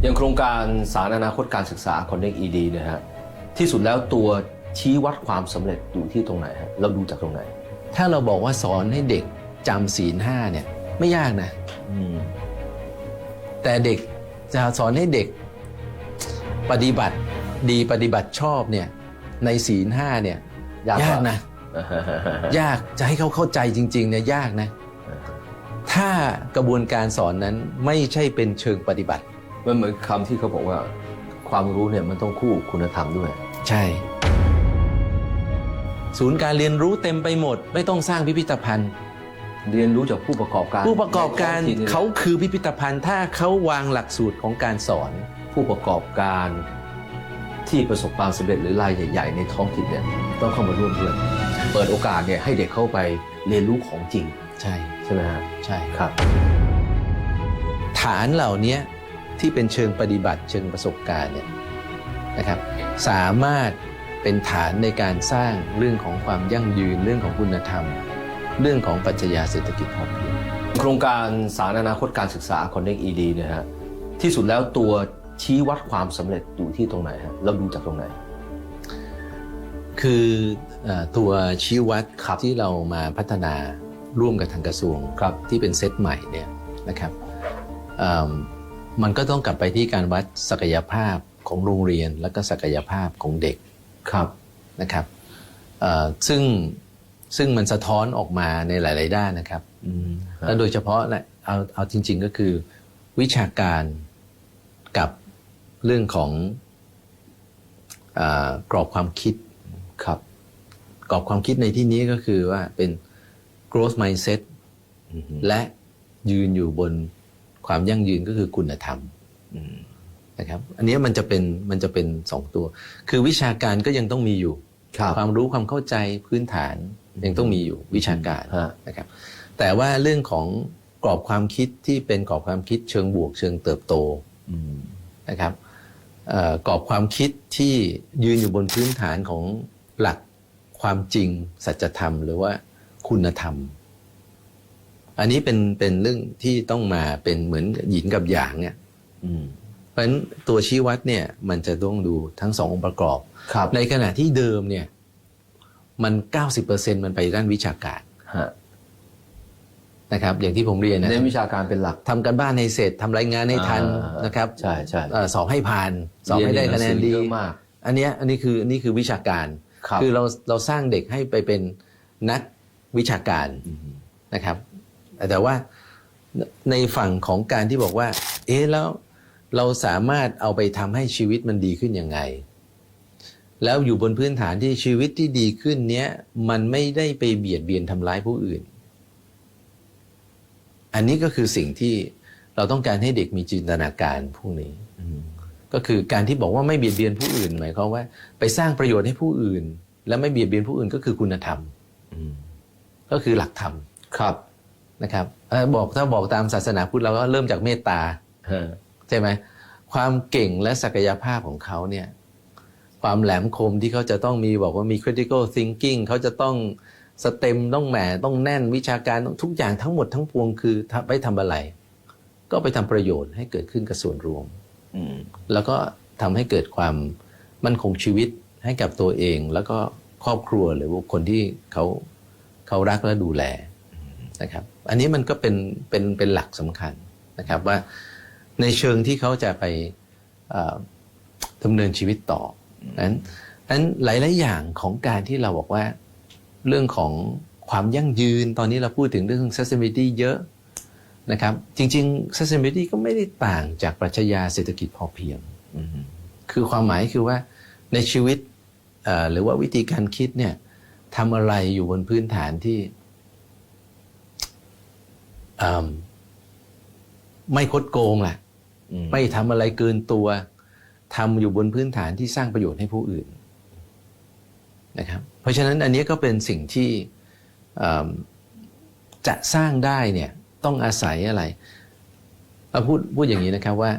อย่างโครงการสารอนาคตการศึกษา Connect ED เนี่ยฮะที่สุดแล้วตัวชี้วัดความสำเร็จอยู่ที่ตรงไหนฮะเราดูจากตรงไหนถ้าเราบอกว่าสอนให้เด็กจำศีลห้าเนี่ยไม่ยากนะแต่เด็กจะสอนให้เด็กปฏิบัติดีปฏิบัติชอบเนี่ยในศีลห้าเนี่ยยากนะ ยากจะให้เขาเข้าใจจริงๆเนี่ยยากนะถ้ากระบวนการสอนนั้นไม่ใช่เป็นเชิงปฏิบัติมันเหมือนคำที่เขาบอกว่าความรู้เนี่ยมันต้องคู่คุณธรรมด้วยใช่ศูนย์การเรียนรู้เต็มไปหมดไม่ต้องสร้างพิพิธภัณฑ์เรียนรู้จากผู้ประกอบการเขาคือพิพิธภัณฑ์ถ้าเขาวางหลักสูตรของการสอนผู้ประกอบการที่ประสบความสำเร็จหรือรายใหญ่ๆในท้องถิ่นเนี่ยต้องเข้ามาร่วมด้วยเปิดโอกาสเนี่ยให้เด็กเข้าไปเรียนรู้ของจริงใช่ไหมฮะใช่ครับฐานเหล่านี้ที่เป็นเชิงปฏิบัติเชิงประสบการณ์เนี่ยนะครับสามารถเป็นฐานในการสร้างเรื่องของความยั่งยืนเรื่องของคุณธรรมเรื่องของปรัชญาเศรษฐกิจพอเพียงโครงการสารอนาคตการศึกษา Connect ED เนี่ยฮะที่สุดแล้วตัวชี้วัดความสำเร็จอยู่ที่ตรงไหนฮะเราดูจากตรงไหนคือตัวชี้วัดที่เรามาพัฒนาร่วมกับทางกระทรวงที่เป็นเซตใหม่เนี่ยนะครับมันก็ต้องกลับไปที่การวัดศักยภาพของโรงเรียนและก็ศักยภาพของเด็กนะครับซึ่งมันสะท้อนออกมาในหลายๆด้านนะครับและโดยเฉพาะเอาจริงๆก็คือวิชาการกับเรื่องของกรอบความคิดกรอบความคิดในที่นี้ก็คือว่าเป็น growth mindset และยืนอยู่บนความยั่งยืนก็คือคุณธรรมนะครับอันนี้มันจะเป็น2ตัวคือวิชาการก็ยังต้องมีอยู่ความรู้ความเข้าใจพื้นฐานยังต้องมีอยู่วิชาการนะครับแต่ว่าเรื่องของกรอบความคิดที่เป็นกรอบความคิดเชิงบวกเชิงเติบโตนะครับกรอบความคิดที่ยืนอยู่บนพื้นฐานของหลักความจริงสัจธรรมหรือว่าคุณธรรมอันนี้เป็นเรื่องที่ต้องมาเป็นเหมือนหยินกับหยางเนี่ยเพราะฉะนั้นตัวชี้วัดเนี่ยมันจะต้องดูทั้ง2องค์ประกอบในขณะที่เดิมเนี่ยมัน 90% มันไปด้านวิชาการนะครับอย่างที่ผมเรียนนะเน้นวิชาการเป็นหลักทำการบ้านให้เสร็จทำรายงานให้ทันนะครับใช่สอบให้ผ่านสอบให้ได้คะแนนดีอันนี้คือวิชาการคือเราสร้างเด็กให้ไปเป็นนักวิชาการนะครับแต่ว่าในฝั่งของการที่บอกว่าแล้วเราสามารถเอาไปทำให้ชีวิตมันดีขึ้นยังไงแล้วอยู่บนพื้นฐานที่ชีวิตที่ดีขึ้นเนี้ยมันไม่ได้ไปเบียดเบียนทำร้ายผู้อื่นอันนี้ก็คือสิ่งที่เราต้องการให้เด็กมีจินตนาการพวกนี้ก็คือการที่บอกว่าไม่เบียดเบียนผู้อื่นหมายความว่าไปสร้างประโยชน์ให้ผู้อื่นและไม่เบียดเบียนผู้อื่นก็คือคุณธรรมก็คือหลักธรรมนะครับถ้าบอกตามศาสนาพุทธเราก็เริ่มจากเมตตาใช่ไหมความเก่งและศักยภาพของเขาเนี่ยความแหลมคมที่เขาจะต้องมีบอกว่ามี critical thinking เขาจะต้องสเต็มต้องแหมต้องแน่นวิชาการทุกอย่างทั้งหมดทั้งปวงคือไปทำอะไรก็ไปทำประโยชน์ให้เกิดขึ้นกับส่วนรวมแล้วก็ทำให้เกิดความมั่นคงชีวิตให้กับตัวเองแล้วก็ครอบครัวหรือว่าคนที่เขารักและดูแลนะครับอันนี้มันก็เป็นหลักสำคัญนะครับว่าในเชิงที่เขาจะไปดำเนินชีวิตต่อนั้นหลายๆอย่างของการที่เราบอกว่าเรื่องของความยั่งยืนตอนนี้เราพูดถึงเรื่อง sustainability เยอะนะครับจริงๆ sustainability ก็ไม่ได้ต่างจากปรัชญาเศรษฐกิจพอเพียงคือความหมายคือว่าในชีวิตหรือว่าวิธีการคิดเนี่ยทำอะไรอยู่บนพื้นฐานที่ไม่คดโกงแหละไม่ทำอะไรเกินตัวทำอยู่บนพื้นฐานที่สร้างประโยชน์ให้ผู้อื่นนะครับเพราะฉะนั้นอันนี้ก็เป็นสิ่งที่จะสร้างได้เนี่ยต้องอาศัยอะไรเราพูดอย่างนี้นะครับว่า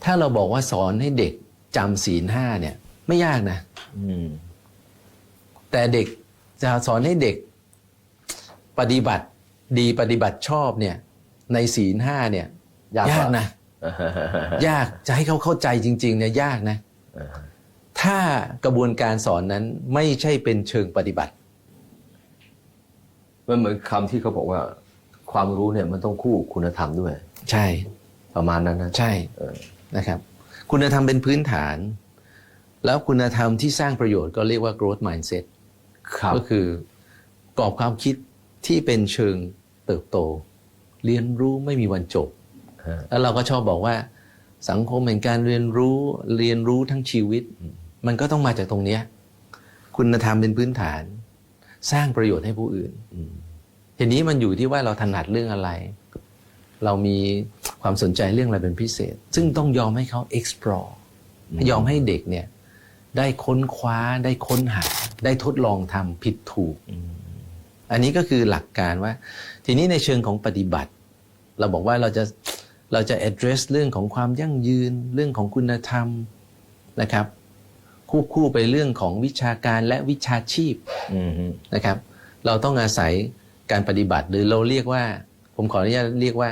ถ้าเราบอกว่าสอนให้เด็กจำศีลห้าเนี่ยไม่ยากนะแต่เด็กจะสอนให้เด็กปฏิบัติดีปฏิบัติชอบเนี่ยในศีลห้าเนี่ยยากนะ ยากจะให้เขาเข้าใจจริงๆเนี่ยยากนะถ้ากระบวนการสอนนั้นไม่ใช่เป็นเชิงปฏิบัติ มันเหมือนคำที่เขาบอกว่าความรู้เนี่ยมันต้องคู่คุณธรรมด้วย ใช่ ประมาณนั้นนะ ใช่นะครับคุณธรรมเป็นพื้นฐาน แล้วคุณธรรมที่สร้างประโยชน์ก็เรียกว่า growth mindset ครับ ก็คือกรอบความคิดที่เป็นเชิงเติบโต เรียนรู้ไม่มีวันจบ แล้วเราก็ชอบบอกว่าสังคมแห่งการเรียนรู้ทั้งชีวิต มันก็ต้องมาจากตรงเนี้ยคุณธรรมเป็นพื้นฐาน สร้างประโยชน์ให้ผู้อื่นทีนี้มันอยู่ที่ว่าเราถนัดเรื่องอะไร เรามีความสนใจเรื่องอะไรเป็นพิเศษ ซึ่งต้องยอมให้เขา explore ยอมให้เด็กเนี่ยได้ค้นคว้าได้ค้นหาได้ทดลองทำผิดถูกอันนี้ก็คือหลักการว่าทีนี้ในเชิงของปฏิบัติเราบอกว่าเราจะ address เรื่องของความยั่งยืนเรื่องของคุณธรรมนะครับคู่ไปเรื่องของวิชาการและวิชาชีพนะครับเราต้องอาศัยการปฏิบัติหรือเราเรียกว่าผมขออนุญาตเรียกว่า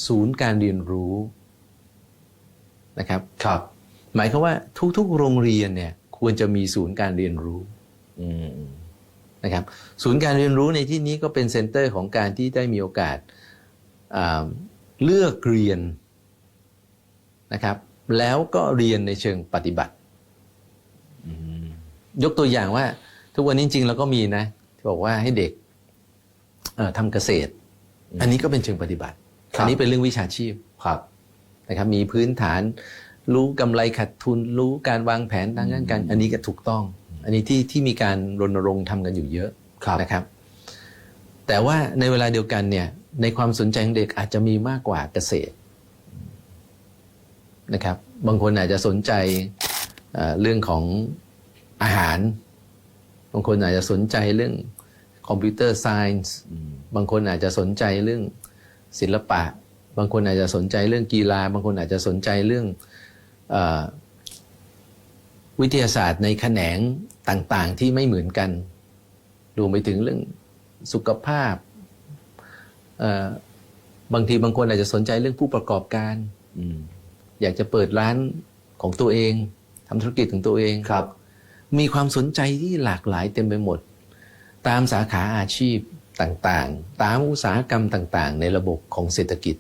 ศูนย์การเรียนรู้นะครับครับหมายความว่าทุกๆโรงเรียนเนี่ยควรจะมีศูนย์การเรียนรู้นะครับศูนย์การเรียนรู้ในที่นี้ก็เป็นเซ็นเตอร์ของการที่ได้มีโอกาสเลือกเรียนนะครับแล้วก็เรียนในเชิงปฏิบัติยกตัวอย่างว่าทุกวันนี้จริงๆเราก็มีนะที่บอกว่าให้เด็กทำเกษตรอันนี้ก็เป็นเชิงปฏิบัติอันนี้เป็นเรื่องวิชาชีพครับนะครับมีพื้นฐานรู้กำไรขาดทุนรู้การวางแผนทางด้านการอันนี้ก็ถูกต้องอันนี้ที่มีการรณรงค์ทำกันอยู่เยอะนะครับแต่ว่าในเวลาเดียวกันเนี่ยในความสนใจของเด็กอาจจะมีมากกว่าเกษตรนะครับบางคนอาจจะสนใจเรื่องของอาหารบางคนอาจจะสนใจเรื่องคอมพิวเตอร์ไซน์บางคนอาจจะสนใจเรื่องศิลปะบางคนอาจจะสนใจเรื่องกีฬาบางคนอาจจะสนใจเรื่องวิทยาศาสตร์ในแขนงต่างๆที่ไม่เหมือนกันรวมไปถึงเรื่องสุขภาพบางทีบางคนอาจจะสนใจเรื่องผู้ประกอบการอยากจะเปิดร้านของตัวเองทำธุรกิจของตัวเองครับมีความสนใจที่หลากหลายเต็มไปหมดตามสาขาอาชีพต่างๆตามอุตสาหกรรมต่างๆในระบบของเศรษฐกิจ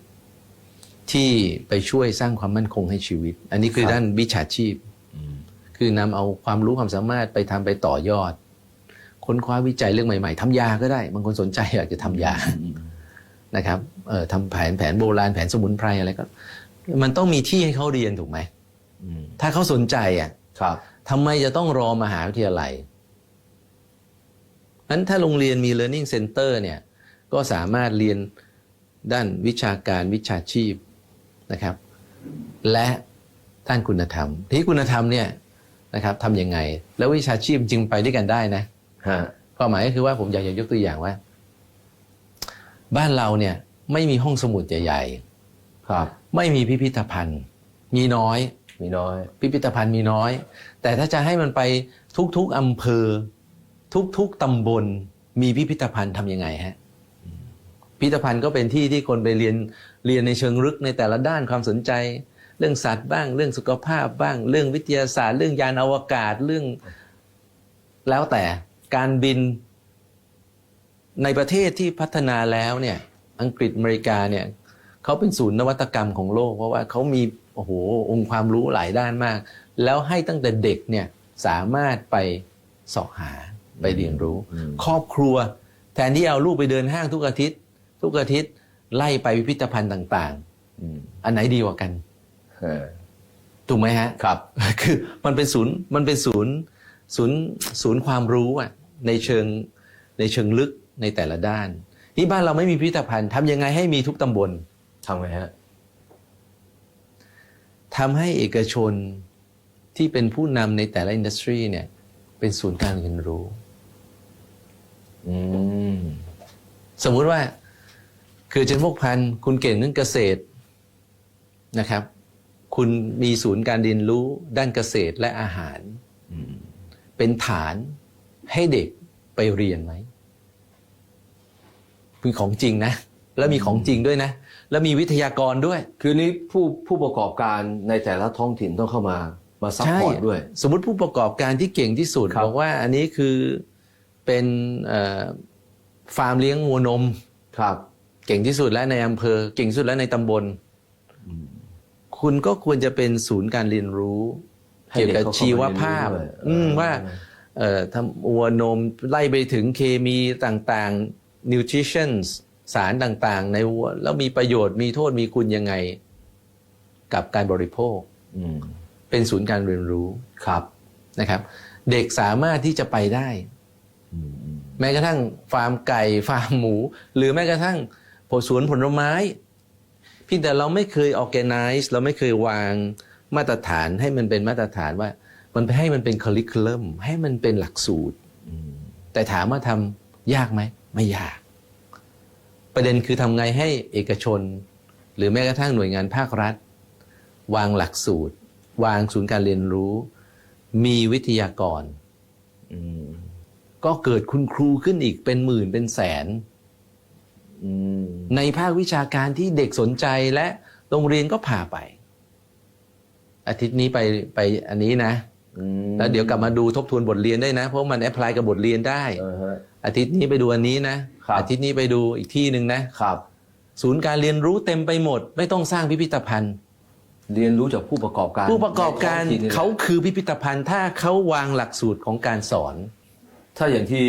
ที่ไปช่วยสร้างความมั่นคงให้ชีวิตอันนี้คือด้านวิชาชีพคือนำเอาความรู้ความสามารถไปต่อยอดค้นคว้าวิจัยเรื่องใหม่ๆทำยาก็ได้บางคนสนใจอยากจะทำยานะครับทำแผนโบราณแผนสมุนไพรอะไรก็มันต้องมีที่ให้เขาเรียนถูกไหมถ้าเขาสนใจทำไมจะต้องรอมหาวิทยาลัยนั้นถ้าโรงเรียนมี learning center เนี่ยก็สามารถเรียนด้านวิชาการวิชาชีพนะครับและด้านคุณธรรมที่คุณธรรมเนี่ยนะครับทำยังไงแล้ววิชาชีพจริงไปด้วยกันได้นะความหมายก็คือว่าผมอยากจะยกตัวอย่างว่าบ้านเราเนี่ยไม่มีห้องสมุดใหญ่ๆครับไม่มีพิพิธภัณฑ์มีน้อยพิพิธภัณฑ์มีน้อยแต่ถ้าจะให้มันไปทุกๆอำเภอทุกๆตำบลมีพิพิธภัณฑ์ทำยังไงฮะพิพิธภัณฑ์ก็เป็นที่ที่คนไปเรียนในเชิงลึกในแต่ละด้านความสนใจเรื่องสัตว์บ้างเรื่องสุขภาพบ้างเรื่องวิทยาศาสตร์เรื่องยานอวกาศเรื่องแล้วแต่การบินในประเทศที่พัฒนาแล้วเนี่ยอังกฤษอเมริกาเนี่ยเขาเป็นศูนย์นวัตกรรมของโลกเพราะว่าเขามีองค์ความรู้หลายด้านมากแล้วให้ตั้งแต่เด็กเนี่ยสามารถไปเสาะหาไปเรียนรู้ครอบครัวแทนที่เอาลูกไปเดินห้างทุกอาทิตย์ไล่ไปพิพิธภัณฑ์ต่างๆอันไหนดีกว่ากันถูกไหมฮะครับคือมันเป็นศูนย์ความรู้อ่ะในเชิงลึกในแต่ละด้านที่บ้านเราไม่มีพิพิธภัณฑ์ทำยังไงให้มีทุกตำบลทำไงฮะทำให้เอกชนที่เป็นผู้นำในแต่ละอินดัสทรีเนี่ยเป็นศูนย์การเรียนรู้สมมุติว่าคือเจนพวกพันธุ์คุณเก่งเรื่องเกษตรนะครับคุณมีศูนย์การเรียนรู้ด้านเกษตรและอาหารเป็นฐานให้เด็กไปเรียนไหมมีของจริงนะแล้วมีของจริงด้วยนะ แล้วมีวิทยากรด้วย คือนี้ผู้ประกอบการในแต่ละท้องถิ่นต้องเข้ามาซัพพอร์ตด้วย สมมุติผู้ประกอบการที่เก่งที่สุด ครับ บอกว่าอันนี้คือเป็นฟาร์มเลี้ยงวัวนม ครับ เก่งที่สุดแล้วในอำเภอเก่งที่สุดแล้วในตำบลคุณก็ควรจะเป็นศูนย์การเรียนรู้ ให้ เกี่ยว เด็ก กับ เขาเข้า ชีวภาพ มาเรียนรู้ด้วย ว่าทำวัวนมไล่ไปถึงเคมีต่างๆ nutrition สารต่างๆ ในวัวแล้วมีประโยชน์มีโทษมีคุณยังไงกับการบริโภค อืม เป็นศูนย์การเรียนรู้ ครับ นะครับ เด็กสามารถที่จะไปได้ อืม แม้กระทั่งฟาร์มไก่ฟาร์มหมู หรือแม้กระทั่งสวนผลไม้เพียงแต่เราไม่เคย organize เราไม่เคยวางมาตรฐานให้มันเป็นมาตรฐานว่ามันไปให้มันเป็น curriculum ให้มันเป็นหลักสูตร แต่ถามว่าทำยากไหมไม่ยาก ประเด็นคือทำไงให้เอกชน หรือแม้กระทั่งหน่วยงานภาครัฐ วางหลักสูตร วางศูนย์การเรียนรู้ มีวิทยากร อืม ก็เกิดคุณครูขึ้นอีกเป็นหมื่นเป็นแสน อืม ในภาควิชาการที่เด็กสนใจและโรงเรียนก็พาไป อาทิตย์นี้ไปอันนี้นะ แล้วเดี๋ยวกลับมาดูทบทวนบทเรียนได้นะ เพราะมันแอพพลายกับบทเรียนได้ อาทิตย์นี้ไปดูอันนี้นะครับ อาทิตย์นี้ไปดูอีกที่หนึ่งนะ ครับ ศูนย์การเรียนรู้เต็มไปหมด ไม่ต้องสร้างพิพิธภัณฑ์ เรียนรู้จากผู้ประกอบการ ผู้ประกอบการ ในท้งถิ่นนี่แหละ เขาคือพิพิธภัณฑ์ถ้าเขาวางหลักสูตรของการสอน ถ้าอย่างที่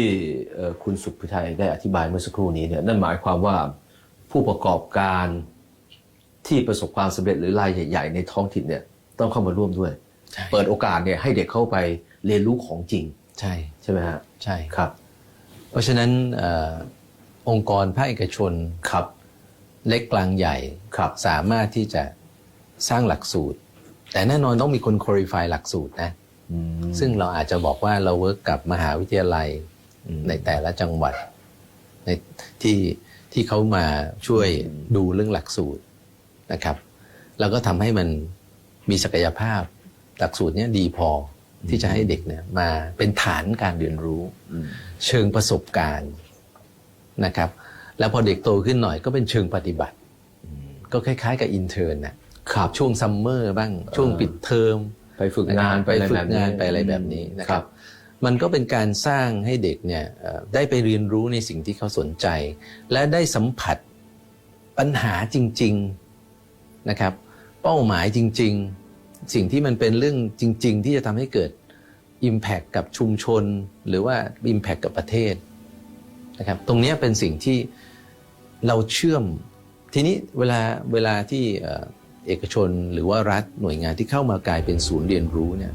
คุณสุภชัยได้อธิบายเมื่อสักครู่นี้เนี่ยนั่นหมายความว่าผู้ประกอบการที่ประสบความสำเร็จหรือรายใหญ่ๆในท้องถิ่นเนี่ยต้องเข้ามาร่วมด้วย ใช่ เปิดโอกาสเนี่ยให้เด็กเข้าไปเรียนรู้ของจริง ใช่ ใช่ไหมฮะ ใช่ ครับ เพราะฉะนั้นองค์กรภาคเอกชน ครับ เล็กกลางใหญ่ ครับ สามารถที่จะสร้างหลักสูตร แต่แน่นอนต้องมีคนคุริฟายหลักสูตรนะ อืม ซึ่งเราอาจจะบอกว่าเราเวิร์กกับมหาวิทยาลัยในแต่ละจังหวัดในที่เขามาช่วยดูเรื่องหลักสูตรนะครับแล้วก็ทำให้มันมีศักยภาพหลักสูตรเนี้ยดีพอที่จะให้เด็กเนี่ยมาเป็นฐานการเรียนรู้ เชิงประสบการณ์นะครับแล้วพอเด็กโตขึ้นหน่อยก็เป็นเชิงปฏิบัติ ก็คล้ายๆกับอินเทอร์นะครับช่วงซัมเมอร์บ้างช่วงปิดเทอม ไปฝึกงาน ไปฝึกงานไปอะไรแบบนี้นะครับ มันก็เป็นการสร้างให้เด็กเนี่ยได้ไปเรียนรู้ในสิ่งที่เขาสนใจ และได้สัมผัสปัญหาจริงๆนะครับเป้าหมายจริงๆ สิ่งที่มันเป็นเรื่องจริงๆ ที่จะทำให้เกิด Impact กับชุมชน หรือว่า Impact กับประเทศนะครับตรงนี้เป็นสิ่งที่เราเชื่อมทีนี้เวลาที่เอกชนหรือว่ารัฐหน่วยงานที่เข้ามากลายเป็นศูนย์เรียนรู้เนี่ย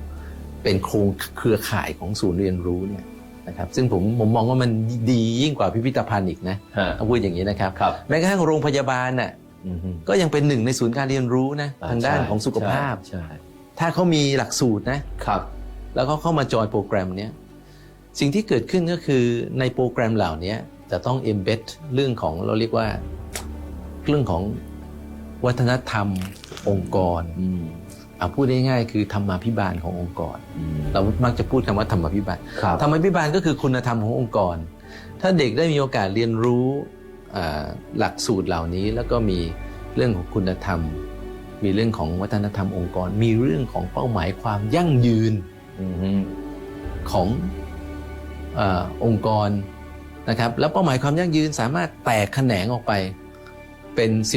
เป็นโครงเครือข่ายของศูนย์เรียนรู้เนี่ยนะครับซึ่งผมมองว่ามันดียิ่งกว่าพิพิธภัณฑ์อีกนะ ฮะ ต้องพูดอย่างนี้นะครับ ครับ แม้กระทั่งโรงพยาบาลน่ะ อืม ก็ยังเป็นหนึ่งในศูนย์การเรียนรู้นะทางด้านของสุขภาพ ใช่ ถ้าเขามีหลักสูตรนะครับ แล้วก็เข้ามาจอยโปรแกรมเนี้ยสิ่งที่เกิดขึ้นก็คือในโปรแกรมเหล่านี้จะต้อง embed เรื่องของเราเรียกว่าเรื่องของวัฒนธรรมองค์กร อืม พูดง่ายๆคือธรรมาภิบาลขององค์กร อืม เรามักจะพูดคำว่าธรรมาภิบาล ครับ ธรรมาภิบาลก็คือคุณธรรมขององค์กร ถ้าเด็กได้มีโอกาสเรียนรู้หลักสูตรเหล่านี้แล้วก็มีเรื่องของคุณธรรม มีเรื่องของวัฒนธรรมองค์กร มีเรื่องของเป้าหมายความยั่งยืน อืม ขององค์กรนะครับแล้วเป้าหมายความยั่งยืนสามารถแตกแขนงออกไปเป็น 17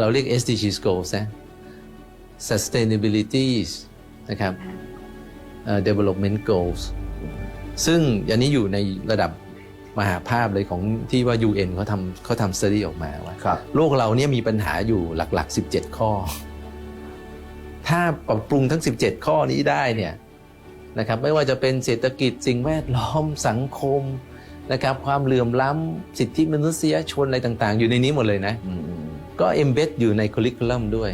เราเรียก SDGs goals นะ sustainability นะครับ development goals ซึ่งอันนี้อยู่ในระดับมหาภาพเลยของที่ว่า UN เขาทำ study ออกมาว่า ครับ โลกเราเนี่ยมีปัญหาอยู่หลักๆ 17 ข้อ ถ้าปรับปรุงทั้ง 17 ข้อนี้ได้เนี่ยนะครับไม่ว่าจะเป็นเศรษฐกิจสิ่งแวดล้อมสังคมนะครับความเหลื่อมล้ำสิทธิมนุษยชนอะไรต่างๆ อยู่ในนี้หมดเลยนะ อืม ก็ embed อยู่ใน curriculum ด้วย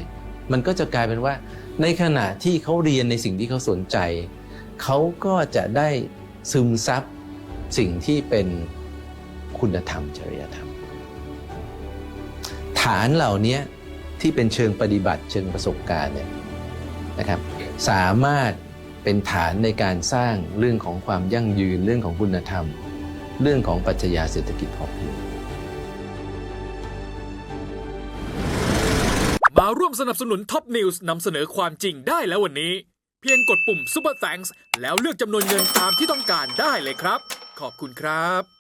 มันก็จะกลายเป็นว่าในขณะที่เขาเรียนในสิ่งที่เขาสนใจ เขาก็จะได้ซึมซับสิ่งที่เป็นคุณธรรมจริยธรรม ฐานเหล่านี้ที่เป็นเชิงปฏิบัติเชิงประสบการณ์เนี่ยนะครับสามารถเป็นฐานในการสร้างเรื่องของความยั่งยืนเรื่องของคุณธรรม เรื่องของปรัชญาเศรษฐกิจพอเพียง วมสนับสนุนท็อปนิวส์นำเสนอความจริงได้แล้ววันนี้ เพียงกดปุ่ม Super Thanks แล้วเลือกจำนวนเงินตามที่ต้องการได้เลยครับ ขอบคุณครับ